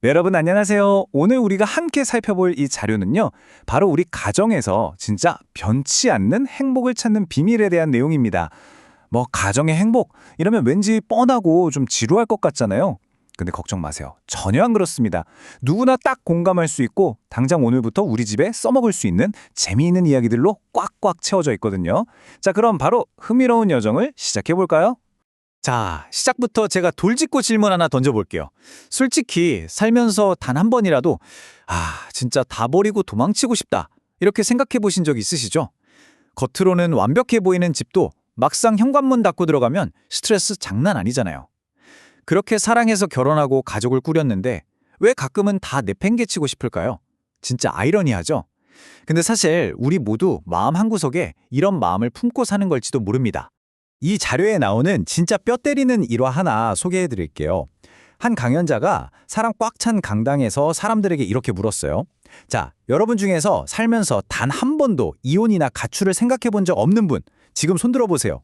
네, 여러분 안녕하세요. 오늘 우리가 함께 살펴볼 이 자료는요. 바로 우리 가정에서 진짜 변치 않는 행복을 찾는 비밀에 대한 내용입니다. 뭐 가정의 행복 이러면 왠지 뻔하고 좀 지루할 것 같잖아요. 근데 걱정 마세요. 전혀 안 그렇습니다. 누구나 딱 공감할 수 있고 당장 오늘부터 우리 집에 써먹을 수 있는 재미있는 이야기들로 꽉꽉 채워져 있거든요. 자, 그럼 바로 흥미로운 여정을 시작해 볼까요? 자, 시작부터 제가 돌직구 질문 하나 던져볼게요. 솔직히 살면서 단 한 번이라도 진짜 다 버리고 도망치고 싶다. 이렇게 생각해 보신 적 있으시죠? 겉으로는 완벽해 보이는 집도 막상 현관문 닫고 들어가면 스트레스 장난 아니잖아요. 그렇게 사랑해서 결혼하고 가족을 꾸렸는데 왜 가끔은 다 내팽개치고 싶을까요? 진짜 아이러니하죠? 근데 사실 우리 모두 마음 한구석에 이런 마음을 품고 사는 걸지도 모릅니다. 이 자료에 나오는 진짜 뼈 때리는 일화 하나 소개해 드릴게요. 한 강연자가 사람 꽉 찬 강당에서 사람들에게 이렇게 물었어요. 자, 여러분 중에서 살면서 단 한 번도 이혼이나 가출을 생각해 본 적 없는 분, 지금 손 들어보세요.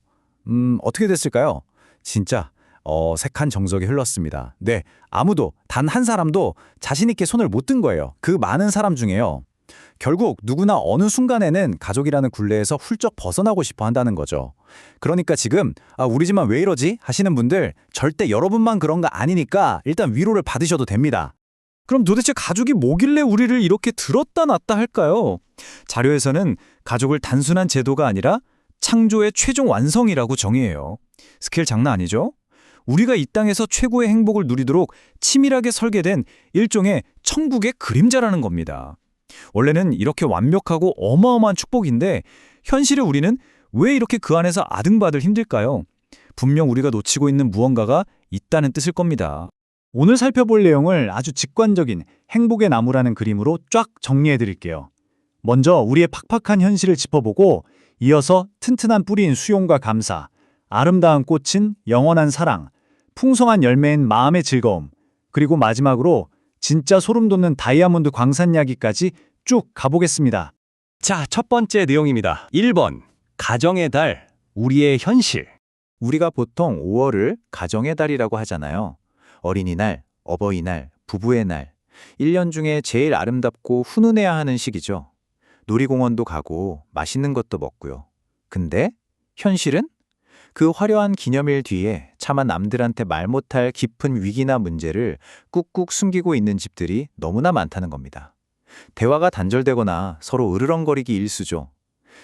어떻게 됐을까요? 진짜 어색한 정적이 흘렀습니다. 네, 아무도, 단 한 사람도 자신 있게 손을 못 든 거예요. 그 많은 사람 중에요. 결국 누구나 어느 순간에는 가족이라는 굴레에서 훌쩍 벗어나고 싶어 한다는 거죠. 그러니까 지금 우리 집만 왜 이러지? 하시는 분들 절대 여러분만 그런 거 아니니까 일단 위로를 받으셔도 됩니다. 그럼 도대체 가족이 뭐길래 우리를 이렇게 들었다 놨다 할까요? 자료에서는 가족을 단순한 제도가 아니라 창조의 최종 완성이라고 정의해요. 스케일 장난 아니죠? 우리가 이 땅에서 최고의 행복을 누리도록 치밀하게 설계된 일종의 천국의 그림자라는 겁니다. 원래는 이렇게 완벽하고 어마어마한 축복인데 현실에 우리는 왜 이렇게 그 안에서 아등바들 힘들까요? 분명 우리가 놓치고 있는 무언가가 있다는 뜻일 겁니다. 오늘 살펴볼 내용을 아주 직관적인 행복의 나무라는 그림으로 쫙 정리해 드릴게요. 먼저 우리의 팍팍한 현실을 짚어보고 이어서 튼튼한 뿌리인 수용과 감사, 아름다운 꽃인 영원한 사랑, 풍성한 열매인 마음의 즐거움, 그리고 마지막으로 진짜 소름 돋는 다이아몬드 광산 이야기까지 쭉 가보겠습니다. 자, 첫 번째 내용입니다. 1번. 가정의 달, 우리의 현실. 우리가 보통 5월을 가정의 달이라고 하잖아요. 어린이날, 어버이날, 부부의 날. 1년 중에 제일 아름답고 훈훈해야 하는 시기죠. 놀이공원도 가고 맛있는 것도 먹고요. 근데 현실은? 그 화려한 기념일 뒤에 차마 남들한테 말 못할 깊은 위기나 문제를 꾹꾹 숨기고 있는 집들이 너무나 많다는 겁니다. 대화가 단절되거나 서로 으르렁거리기 일쑤죠.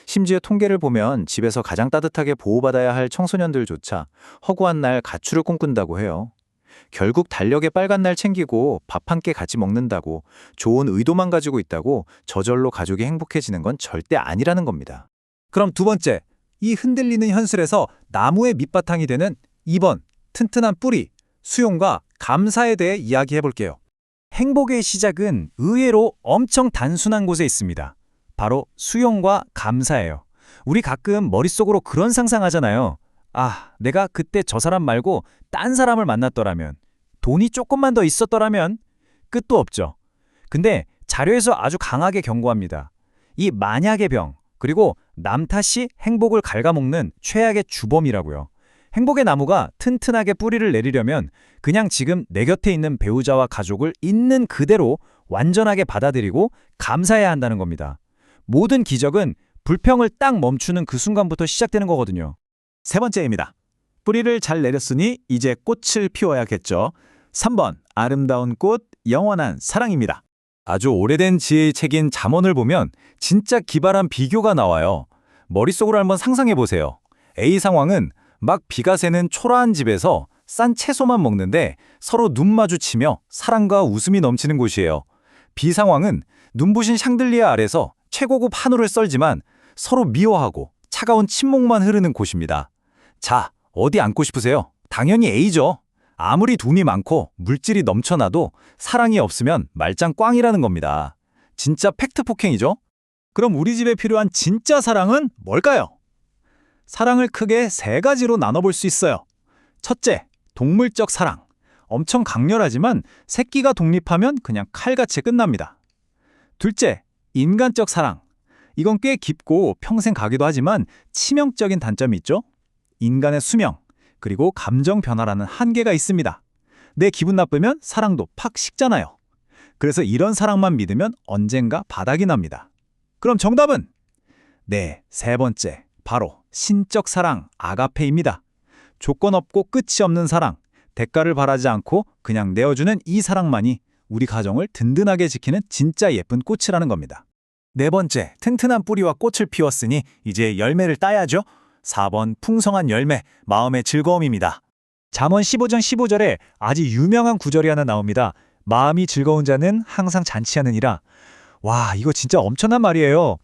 심지어 통계를 보면 집에서 가장 따뜻하게 보호받아야 할 청소년들조차 허구한 날 가출을 꿈꾼다고 해요. 결국 달력에 빨간 날 챙기고 밥 한 끼 같이 먹는다고 좋은 의도만 가지고 있다고 저절로 가족이 행복해지는 건 절대 아니라는 겁니다. 그럼 두 번째, 이 흔들리는 현실에서 나무의 밑바탕이 되는 2번, 튼튼한 뿌리, 수용과 감사에 대해 이야기해 볼게요. 행복의 시작은 의외로 엄청 단순한 곳에 있습니다. 바로 수용과 감사예요. 우리 가끔 머릿속으로 그런 상상하잖아요. 내가 그때 저 사람 말고 딴 사람을 만났더라면, 돈이 조금만 더 있었더라면, 끝도 없죠. 근데 자료에서 아주 강하게 경고합니다. 이 만약의 병, 그리고 남 탓이 행복을 갉아먹는 최악의 주범이라고요. 행복의 나무가 튼튼하게 뿌리를 내리려면 그냥 지금 내 곁에 있는 배우자와 가족을 있는 그대로 완전하게 받아들이고 감사해야 한다는 겁니다. 모든 기적은 불평을 딱 멈추는 그 순간부터 시작되는 거거든요. 세 번째입니다. 뿌리를 잘 내렸으니 이제 꽃을 피워야겠죠. 3번, 아름다운 꽃, 영원한 사랑입니다. 아주 오래된 지혜의 책인 잠언을 보면 진짜 기발한 비교가 나와요. 머릿속으로 한번 상상해 보세요. A 상황은 막 비가 새는 초라한 집에서 싼 채소만 먹는데 서로 눈 마주치며 사랑과 웃음이 넘치는 곳이에요. B 상황은 눈부신 샹들리에 아래서 최고급 한우를 썰지만 서로 미워하고 차가운 침묵만 흐르는 곳입니다. 자, 어디 앉고 싶으세요? 당연히 A죠. 아무리 돈이 많고 물질이 넘쳐나도 사랑이 없으면 말짱 꽝이라는 겁니다. 진짜 팩트 폭행이죠? 그럼 우리 집에 필요한 진짜 사랑은 뭘까요? 사랑을 크게 세 가지로 나눠볼 수 있어요. 첫째, 동물적 사랑. 엄청 강렬하지만 새끼가 독립하면 그냥 칼같이 끝납니다. 둘째, 인간적 사랑. 이건 꽤 깊고 평생 가기도 하지만 치명적인 단점이 있죠? 인간의 수명, 그리고 감정 변화라는 한계가 있습니다. 내 기분 나쁘면 사랑도 팍 식잖아요. 그래서 이런 사랑만 믿으면 언젠가 바닥이 납니다. 그럼 정답은? 네, 세 번째. 바로 신적 사랑, 아가페입니다. 조건 없고 끝이 없는 사랑, 대가를 바라지 않고 그냥 내어주는 이 사랑만이 우리 가정을 든든하게 지키는 진짜 예쁜 꽃이라는 겁니다. 네 번째, 튼튼한 뿌리와 꽃을 피웠으니 이제 열매를 따야죠. 4번, 풍성한 열매, 마음의 즐거움입니다. 잠언 15장 15절에 아주 유명한 구절이 하나 나옵니다. 마음이 즐거운 자는 항상 잔치하느니라. 와, 이거 진짜 엄청난 말이에요.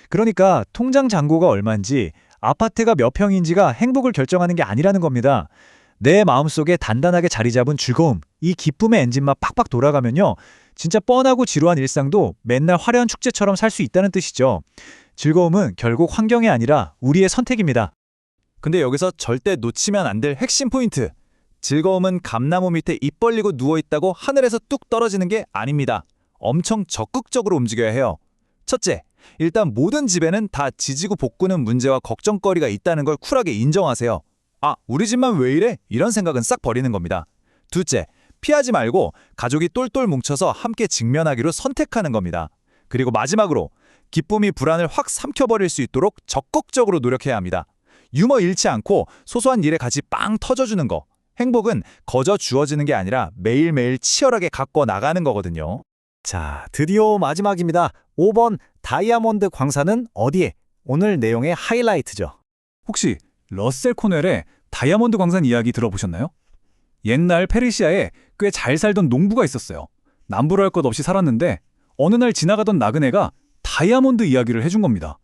그러니까 통장 잔고가 얼마인지, 아파트가 몇 평인지가 행복을 결정하는 게 아니라는 겁니다. 내 마음속에 단단하게 자리 잡은 즐거움, 이 기쁨의 엔진만 팍팍 돌아가면요, 진짜 뻔하고 지루한 일상도 맨날 화려한 축제처럼 살 수 있다는 뜻이죠. 즐거움은 결국 환경이 아니라 우리의 선택입니다. 근데 여기서 절대 놓치면 안 될 핵심 포인트. 즐거움은 감나무 밑에 입 벌리고 누워있다고 하늘에서 뚝 떨어지는 게 아닙니다. 엄청 적극적으로 움직여야 해요. 첫째, 일단 모든 집에는 다 지지고 볶구는 문제와 걱정거리가 있다는 걸 쿨하게 인정하세요. 아, 우리 집만 왜 이래? 이런 생각은 싹 버리는 겁니다. 둘째, 피하지 말고 가족이 똘똘 뭉쳐서 함께 직면하기로 선택하는 겁니다. 그리고 마지막으로 기쁨이 불안을 확 삼켜버릴 수 있도록 적극적으로 노력해야 합니다. 유머 잃지 않고 소소한 일에 같이 빵 터져주는 거. 행복은 거저 주어지는 게 아니라 매일매일 치열하게 갖고 나가는 거거든요. 자, 드디어 마지막입니다. 5번 다이아몬드 광산은 어디에? 오늘 내용의 하이라이트죠. 혹시 러셀 코넬의 다이아몬드 광산 이야기 들어보셨나요? 옛날 페르시아에 꽤 잘 살던 농부가 있었어요. 남부를 할 것 없이 살았는데 어느 날 지나가던 나그네가 다이아몬드 이야기를 해준 겁니다.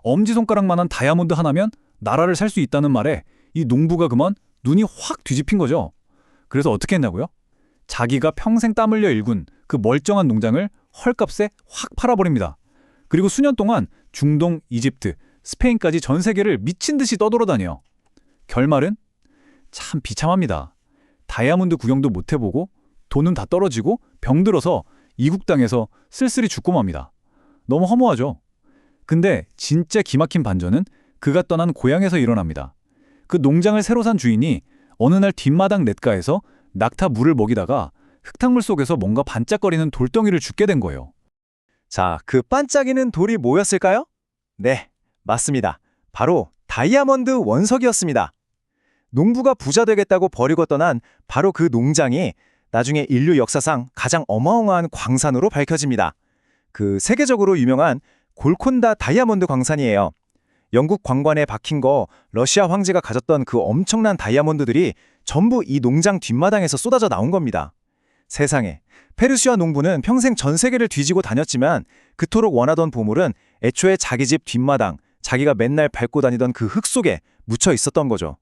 엄지손가락만한 다이아몬드 하나면 나라를 살 수 있다는 말에 이 농부가 그만 눈이 확 뒤집힌 거죠. 그래서 어떻게 했냐고요? 자기가 평생 땀 흘려 일군 그 멀쩡한 농장을 헐값에 확 팔아버립니다. 그리고 수년 동안 중동, 이집트, 스페인까지 전 세계를 미친 듯이 떠돌아다녀요. 결말은 참 비참합니다. 다이아몬드 구경도 못 해보고 돈은 다 떨어지고 병들어서 이국 땅에서 쓸쓸히 죽고 맙니다. 너무 허무하죠? 근데 진짜 기막힌 반전은 그가 떠난 고향에서 일어납니다. 그 농장을 새로 산 주인이 어느 날 뒷마당 냇가에서 낙타 물을 먹이다가 흙탕물 속에서 뭔가 반짝거리는 돌덩이를 줍게 된 거예요. 자, 그 반짝이는 돌이 뭐였을까요? 네, 맞습니다. 바로 다이아몬드 원석이었습니다. 농부가 부자 되겠다고 버리고 떠난 바로 그 농장이 나중에 인류 역사상 가장 어마어마한 광산으로 밝혀집니다. 그 세계적으로 유명한 골콘다 다이아몬드 광산이에요. 영국 관관에 박힌 거 러시아 황제가 가졌던 그 엄청난 다이아몬드들이 전부 이 농장 뒷마당에서 쏟아져 나온 겁니다. 세상에, 페르시아 농부는 평생 전 세계를 뒤지고 다녔지만 그토록 원하던 보물은 애초에 자기 집 뒷마당, 자기가 맨날 밟고 다니던 그 흙 속에 묻혀 있었던 거죠.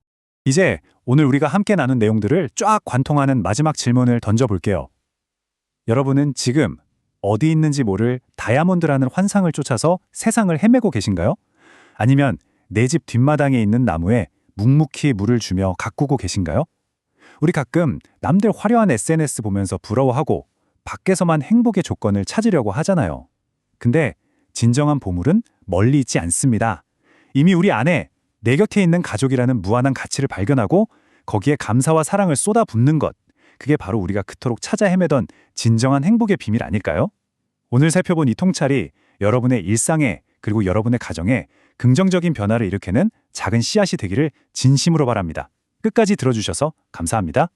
이제 오늘 우리가 함께 나눈 내용들을 쫙 관통하는 마지막 질문을 던져볼게요. 여러분은 지금 어디 있는지 모를 다이아몬드라는 환상을 쫓아서 세상을 헤매고 계신가요? 아니면 내 집 뒷마당에 있는 나무에 묵묵히 물을 주며 가꾸고 계신가요? 우리 가끔 남들 화려한 SNS 보면서 부러워하고 밖에서만 행복의 조건을 찾으려고 하잖아요. 근데 진정한 보물은 멀리 있지 않습니다. 이미 우리 안에 내 곁에 있는 가족이라는 무한한 가치를 발견하고 거기에 감사와 사랑을 쏟아붓는 것, 그게 바로 우리가 그토록 찾아 헤매던 진정한 행복의 비밀 아닐까요? 오늘 살펴본 이 통찰이 여러분의 일상에 그리고 여러분의 가정에 긍정적인 변화를 일으키는 작은 씨앗이 되기를 진심으로 바랍니다. 끝까지 들어주셔서 감사합니다.